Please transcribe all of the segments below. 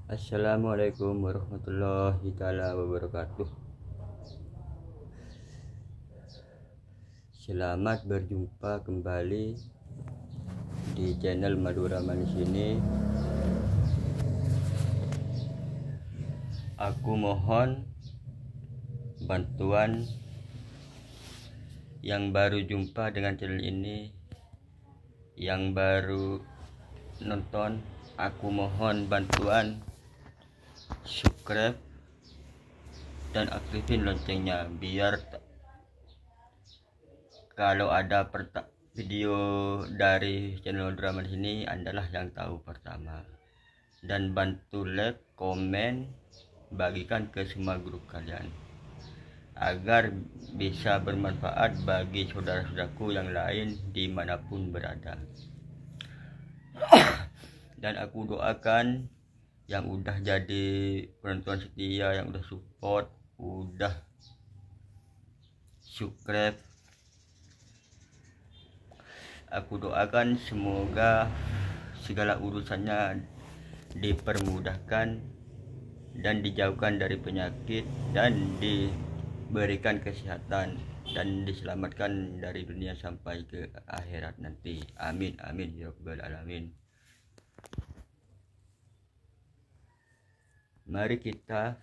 Assalamualaikum warahmatullahi taala wabarakatuh. Selamat berjumpa kembali di channel Madura Manis ini. Aku mohon bantuan yang baru jumpa dengan channel ini, yang baru nonton, aku mohon bantuan subscribe dan aktifin loncengnya biar kalau ada video dari channel drama di sini adalah yang tahu pertama. Dan bantu like, komen, bagikan ke semua grup kalian agar bisa bermanfaat bagi saudara-saudaraku yang lain dimanapun berada. Dan aku doakan yang udah jadi penonton setia, yang udah support, udah subscribe, aku doakan semoga segala urusannya dipermudahkan dan dijauhkan dari penyakit dan diberikan kesehatan dan diselamatkan dari dunia sampai ke akhirat nanti. Amin amin ya rabbal alamin. Mari kita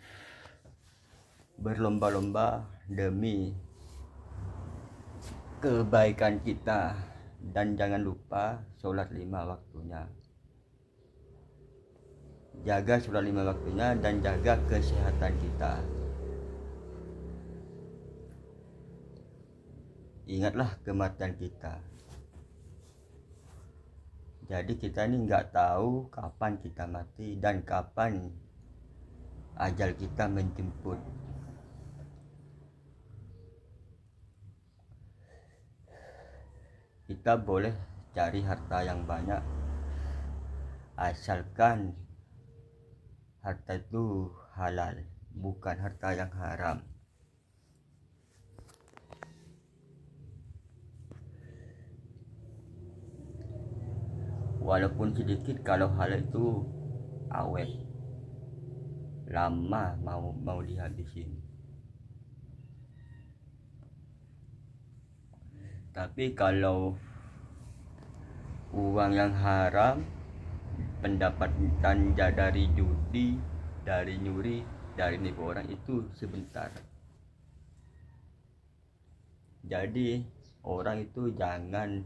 berlomba-lomba demi kebaikan kita, dan jangan lupa sholat 5 waktunya. Jaga sholat 5 waktunya dan jaga kesehatan kita. Ingatlah kematian kita. Jadi kita ini nggak tahu kapan kita mati dan kapan ajal kita menjemput. Kita boleh cari harta yang banyak, asalkan harta itu halal, bukan harta yang haram. Walaupun sedikit, kalau halal itu awet, lama mau dihabisin. Tapi kalau uang yang haram, pendapatan dari judi, dari nyuri, dari nipu orang, itu sebentar. Jadi orang itu jangan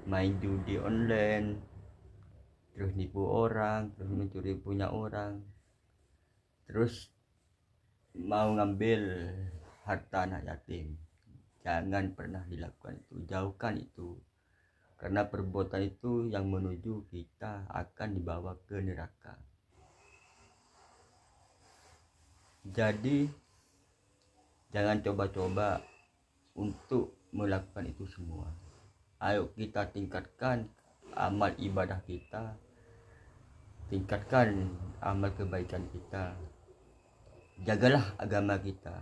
main judi online, terus nipu orang, terus mencuri punya orang, terus mau ngambil harta anak yatim. Jangan pernah dilakukan itu, jauhkan itu, karena perbuatan itu yang menuju kita akan dibawa ke neraka. Jadi jangan coba-coba untuk melakukan itu semua. Ayo kita tingkatkan amal ibadah kita, tingkatkan amal kebaikan kita, jagalah agama kita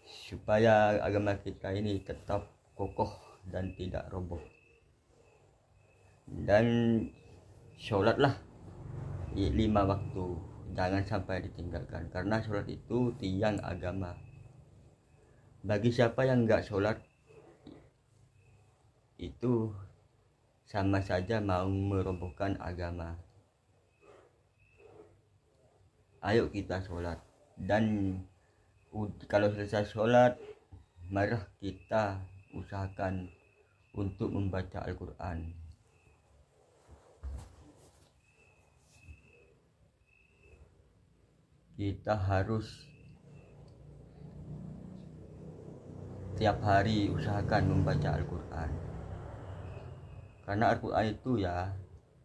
supaya agama kita ini tetap kokoh dan tidak roboh. Dan sholatlah 5 waktu, jangan sampai ditinggalkan, karena sholat itu tiang agama. Bagi siapa yang enggak sholat, itu sama saja mau merobohkan agama. Ayo kita sholat, dan kalau selesai sholat, marilah kita usahakan untuk membaca Al-Quran. Kita harus tiap hari usahakan membaca Al-Quran, karena Al-Quran itu ya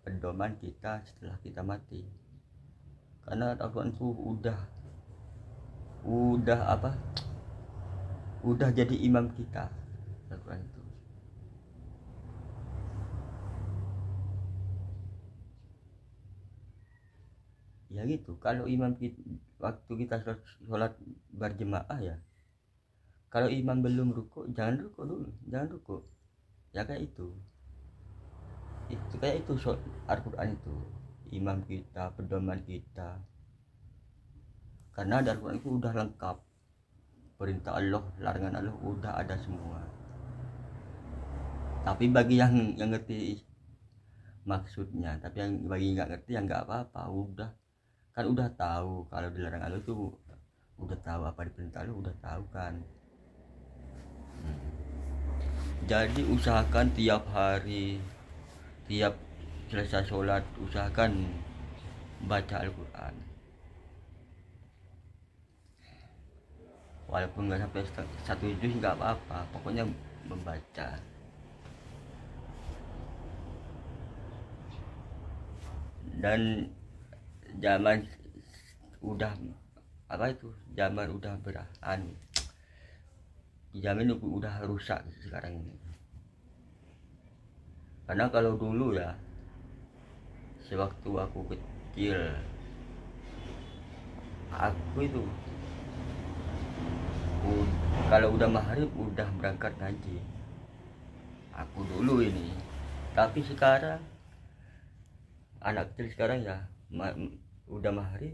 pedoman kita setelah kita mati. Karena Al-Quran itu udah jadi imam kita. Al-Quran itu ya gitu. Kalau imam kita, waktu kita sholat berjemaah ya, kalau imam belum rukuk, jangan rukuk dulu, jangan rukuk ya, kayak itu kayak itu Al-Quran itu. imam kita, pedoman kita. Karena dalam Al-Quran itu udah lengkap, perintah Allah, larangan Allah udah ada semua. Tapi bagi yang ngerti maksudnya, tapi yang bagi nggak ngerti ya nggak apa-apa, udah tahu kalau dilarang Allah itu udah tahu, apa diperintah Allah udah tahu kan. Jadi usahakan tiap hari, tiap selesai sholat, usahakan baca Al-Quran. Walaupun nggak sampai satu juz nggak apa-apa, pokoknya membaca. Dan zaman udah zaman udah zaman udah rusak sekarang ini. Karena kalau dulu ya, sewaktu aku kecil, aku itu kalau udah maghrib udah berangkat ngaji, aku dulu ini. Tapi sekarang anak kecil sekarang ya udah maghrib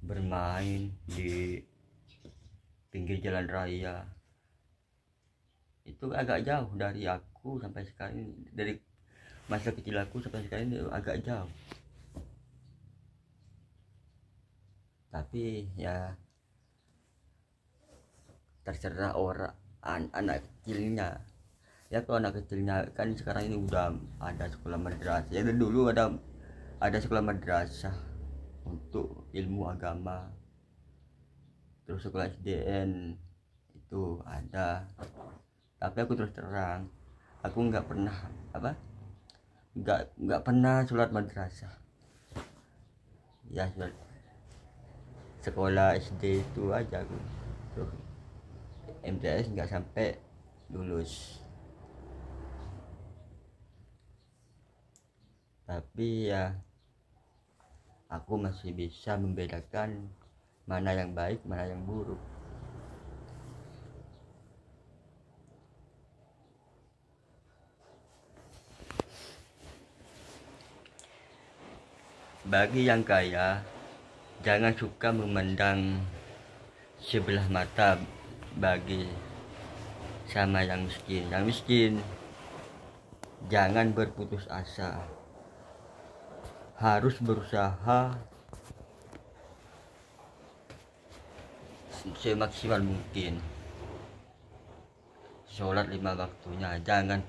bermain di pinggir jalan raya. Itu agak jauh dari aku sampai sekarang, dari masa kecil aku sampai sekarang itu agak jauh. Tapi ya terserah orang, anak kecilnya ya. Kalau anak kecilnya kan sekarang ini udah ada sekolah madrasah ya. Dulu ada sekolah madrasah untuk ilmu agama, terus sekolah SDN itu ada. Tapi aku terus terang, aku nggak pernah sholat madrasah ya. Sekolah SD itu aja aku, terus MTS nggak sampai lulus. Tapi ya aku masih bisa membedakan mana yang baik, mana yang buruk. Bagi yang kaya, jangan suka memandang sebelah mata bagi sama yang miskin. Yang miskin jangan berputus asa, harus berusaha semaksimal mungkin. Sholat 5 waktunya, jangan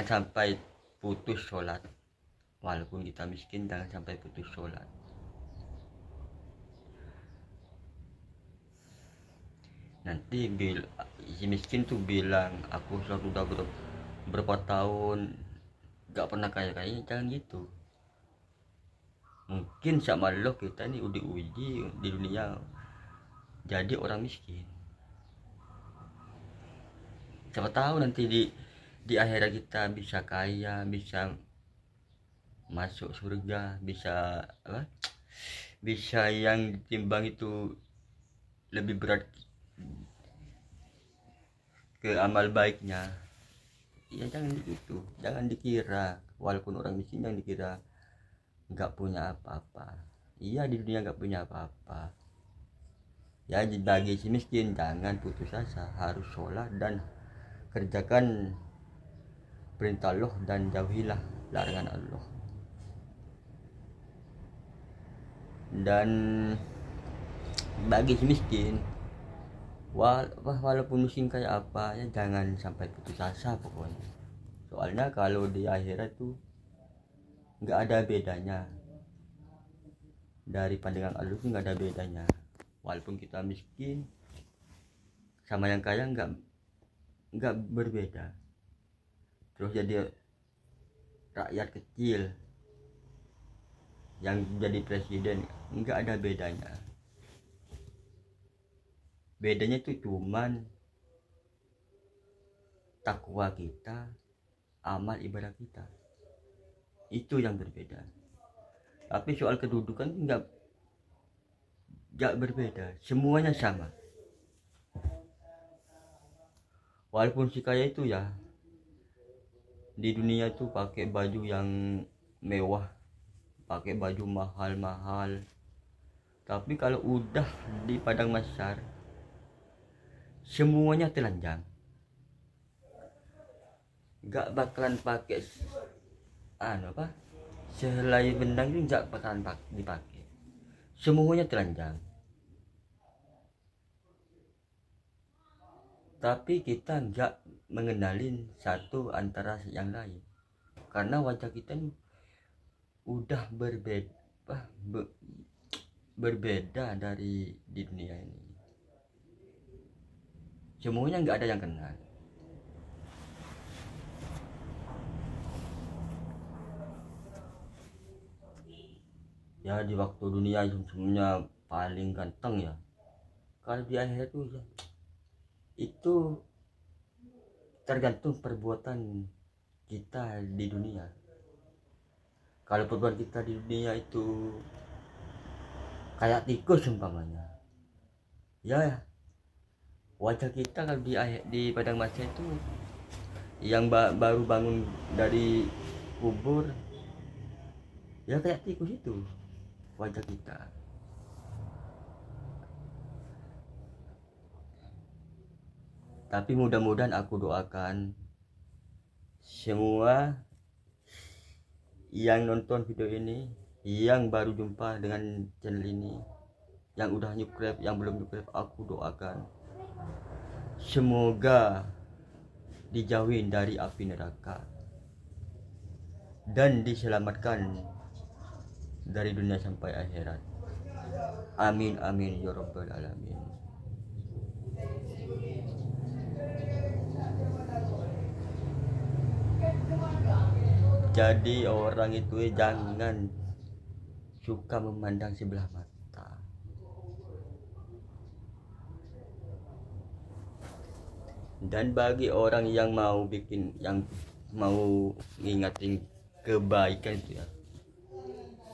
sampai putus sholat. Walaupun kita miskin, jangan sampai putus sholat. Nanti si miskin tuh bilang, aku sholat udah berapa tahun gak pernah kaya-kaya. Jangan gitu. Mungkin sama Allah kita ini udah diuji di dunia jadi orang miskin. Siapa tahu nanti di akhirat kita bisa kaya, bisa masuk surga, bisa yang ditimbang itu lebih berat ke amal baiknya. Ya jangan gitu, jangan dikira walaupun orang miskin yang dikira nggak punya apa-apa. Iya, di dunia nggak punya apa-apa ya. Bagi si miskin jangan putus asa, harus sholat dan kerjakan perintah Allah dan jauhilah larangan Allah. Dan bagi si miskin, walaupun miskin kayak apa ya, jangan sampai putus asa pokoknya. Soalnya kalau di akhirat tuh nggak ada bedanya, dari pandangan Allah tuh nggak ada bedanya. Walaupun kita miskin sama yang kaya nggak berbeda. Terus jadi rakyat kecil yang jadi presiden, nggak ada bedanya. Bedanya itu cuman takwa kita, amal ibadah kita, itu yang berbeda. Tapi soal kedudukan nggak berbeda, semuanya sama. Walaupun si kaya itu ya di dunia itu pakai baju yang mewah, pakai baju mahal-mahal. Tapi kalau udah di padang mahsyar, semuanya telanjang. Gak bakalan pakai selai benang itu gak bakalan dipakai. Semuanya telanjang. Tapi kita gak mengenalin satu antara yang lain, karena wajah kita ini udah berbeda dari di dunia ini. Semuanya nggak ada yang kenal. Ya di waktu dunia semuanya paling ganteng ya, kalau di akhirat itu tergantung perbuatan kita di dunia. Kalau perbuatan kita di dunia itu kayak tikus umpamanya, ya wajah kita kalau di padang mahsyar itu yang baru bangun dari kubur ya kayak tikus itu wajah kita. Tapi mudah-mudahan aku doakan semua yang nonton video ini, yang baru jumpa dengan channel ini, yang udah subscribe, yang belum subscribe, aku doakan semoga dijauhin dari api neraka dan diselamatkan dari dunia sampai akhirat. Amin amin ya rabbal alamin. Jadi orang itu jangan suka memandang sebelah mata. Dan bagi orang yang mau ngingetin kebaikan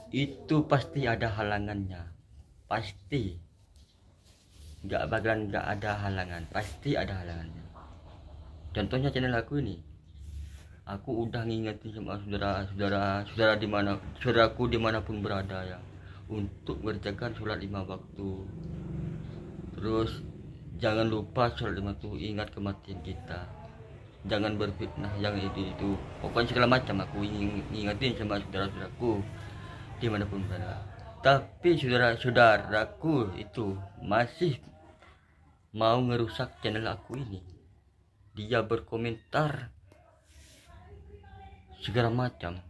itu pasti ada halangannya. Pasti nggak ada halangan, pasti ada halangannya. Contohnya channel aku ini, aku udah ngingetin sama saudaraku dimanapun berada ya, untuk mengerjakan sholat 5 waktu. Terus jangan lupa sholat 5 waktu, ingat kematian kita, jangan berfitnah yang itu pokoknya segala macam aku ngingetin sama saudaraku dimanapun berada. Tapi saudaraku itu masih mau ngerusak channel aku ini. Dia berkomentar segala macam.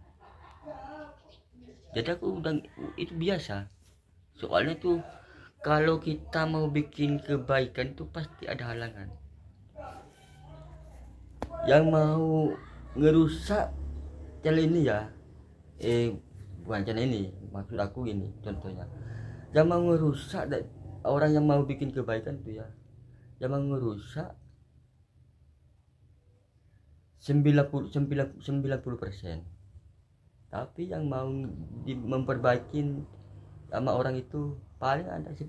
Jadi aku udah itu biasa. Soalnya tuh kalau kita mau bikin kebaikan itu pasti ada halangan. Yang mau ngerusak channel ini ya, bukan channel ini, maksud aku ini contohnya. Yang mau ngerusak orang yang mau bikin kebaikan tuh ya, yang mau ngerusak 90%. Tapi yang mau memperbaiki sama orang itu paling ada 10%.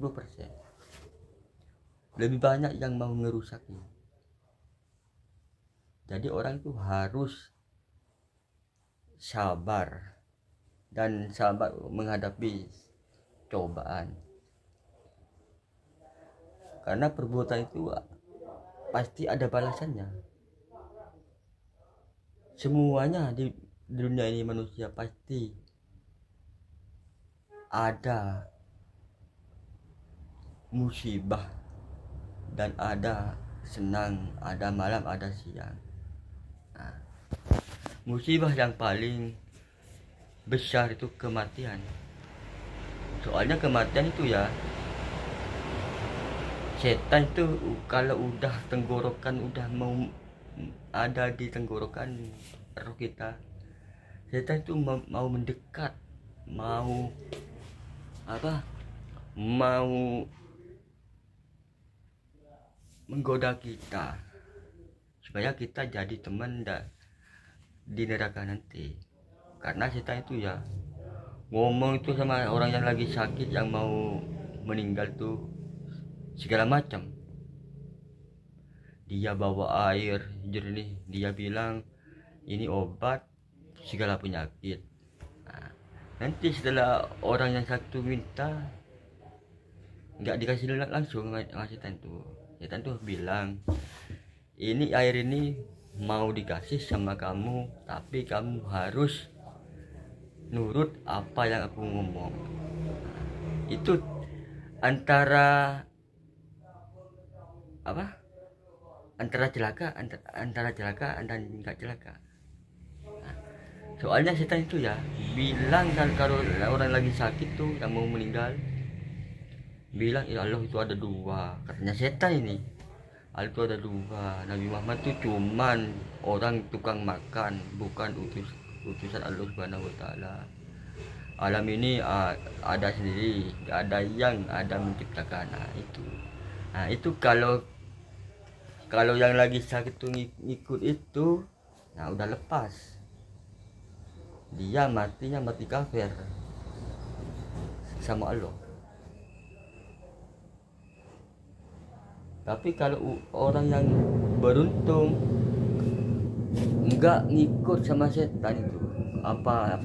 Lebih banyak yang mau ngerusaknya. Jadi orang itu harus sabar dan sabar menghadapi cobaan. Karena perbuatan itu pasti ada balasannya. Semuanya di dunia ini manusia pasti ada musibah dan ada senang, ada malam, ada siang. Nah, musibah yang paling besar itu kematian. Soalnya kematian itu ya, setan itu kalau udah tenggorokan udah mau ada di tenggorokan roh kita, setan itu mau mendekat, mau menggoda kita supaya kita jadi teman di neraka nanti. Karena setan itu ya ngomong itu sama orang yang lagi sakit, yang mau meninggal tuh segala macam. Dia bawa air jernih, dia bilang ini obat segala penyakit. Nah, Nanti setelah orang yang satu minta nggak dikasih langsung sama setan tuh bilang, ini air ini mau dikasih sama kamu, tapi kamu harus nurut apa yang aku ngomong. Itu antara apa, antara celaka dan nggak celaka. Soalnya setan itu ya bilang, kan kalau orang lagi sakit tuh yang mau meninggal, bilang ya Allah itu ada dua, katanya setan ini. Allah itu ada dua, Nabi Muhammad itu cuman orang tukang makan, bukan utusan Allah Subhanahu wa taala. Alam ini ada sendiri, ada yang ada menciptakan. Nah itu kalau yang lagi sakit tuh ngikut itu, nah udah lepas, dia matinya mati kafir sama Allah. Tapi kalau orang yang beruntung nggak ngikut sama setan itu, apa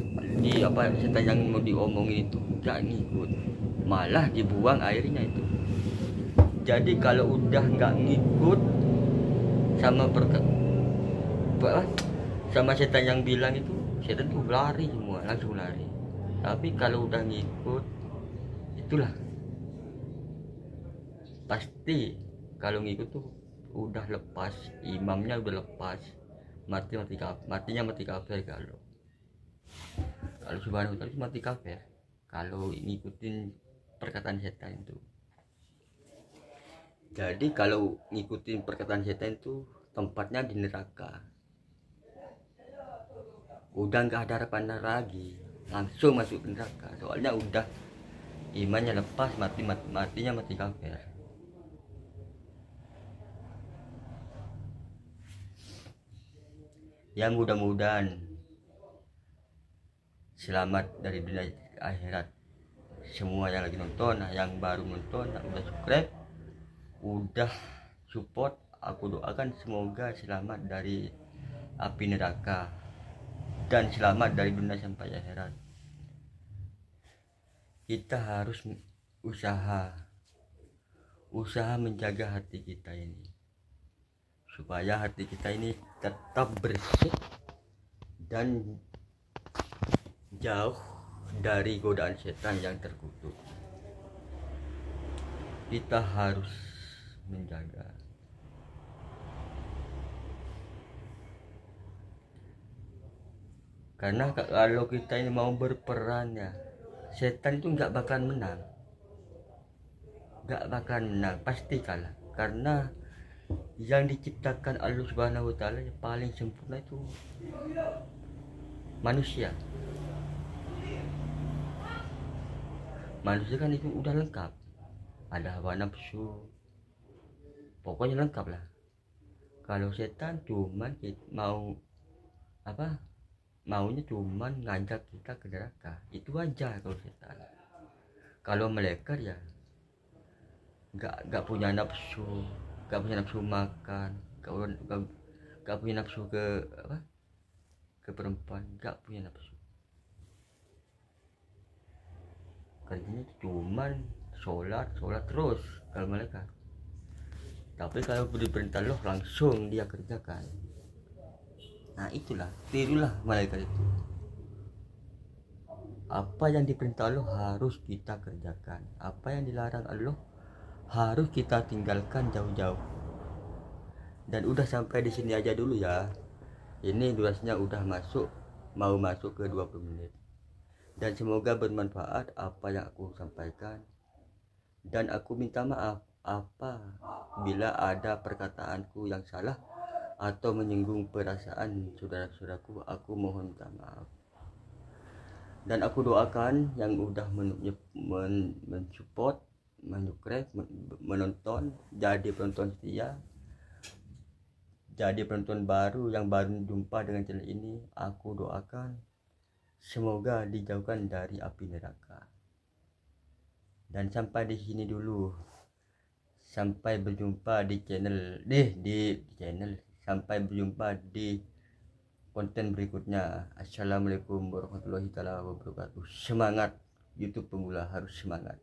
setan yang mau diomongin itu nggak ngikut, malah dibuang airnya itu. Jadi kalau udah nggak ngikut sama setan yang bilang itu, setan tuh lari semua, langsung lari. Tapi kalau udah ngikut, itulah pasti. Kalau ngikut tuh udah lepas, imamnya udah lepas, matinya mati kafir. Kalau Subhanahu wa ta'ala mati kafir kalau ngikutin perkataan setan itu. Jadi kalau ngikutin perkataan setan itu tempatnya di neraka, udah nggak ada harapan lagi, langsung masuk ke neraka. Soalnya udah imannya lepas, matinya mati kafir. Yang mudah-mudahan selamat dari dunia akhirat semua yang lagi nonton, yang baru nonton, yang udah subscribe, udah support, aku doakan semoga selamat dari api neraka dan selamat dari dunia sampai akhirat. Kita harus usaha menjaga hati kita ini, supaya hati kita ini tetap bersih dan jauh dari godaan setan yang terkutuk. Kita harus menjaga. Karena kalau kita ini mau berperan ya, setan itu nggak bakalan menang, pasti kalah. Karena yang diciptakan Allah Subhanahu wa ta'ala yang paling sempurna itu manusia. Manusia kan itu udah lengkap, ada hawa nafsu, pokoknya lengkap lah. Kalau setan cuman maunya cuman ngajak kita ke neraka, itu aja kalau setan. Kalau malaikat ya nggak punya nafsu makan, nggak punya nafsu ke perempuan, nggak punya nafsu. Kerjanya cuman sholat terus kalau malaikat. Tapi kalau diperintah Allah langsung dia kerjakan. Nah itulah, tirulah malaikat itu. Apa yang diperintah Allah harus kita kerjakan, apa yang dilarang Allah harus kita tinggalkan jauh-jauh. Dan udah sampai di sini aja dulu ya. Ini durasinya udah mau masuk ke 20 menit. Dan semoga bermanfaat apa yang aku sampaikan. Dan aku minta maaf bila ada perkataanku yang salah atau menyinggung perasaan saudara-saudaraku, aku mohon minta maaf. Dan aku doakan yang udah mensupport, menyukrep, menonton, jadi penonton setia, jadi penonton baru yang baru jumpa dengan channel ini, aku doakan semoga dijauhkan dari api neraka. Dan sampai di sini dulu. Sampai berjumpa di channel sampai berjumpa di konten berikutnya. Assalamualaikum warahmatullahi wabarakatuh. Semangat YouTube pemula, harus semangat.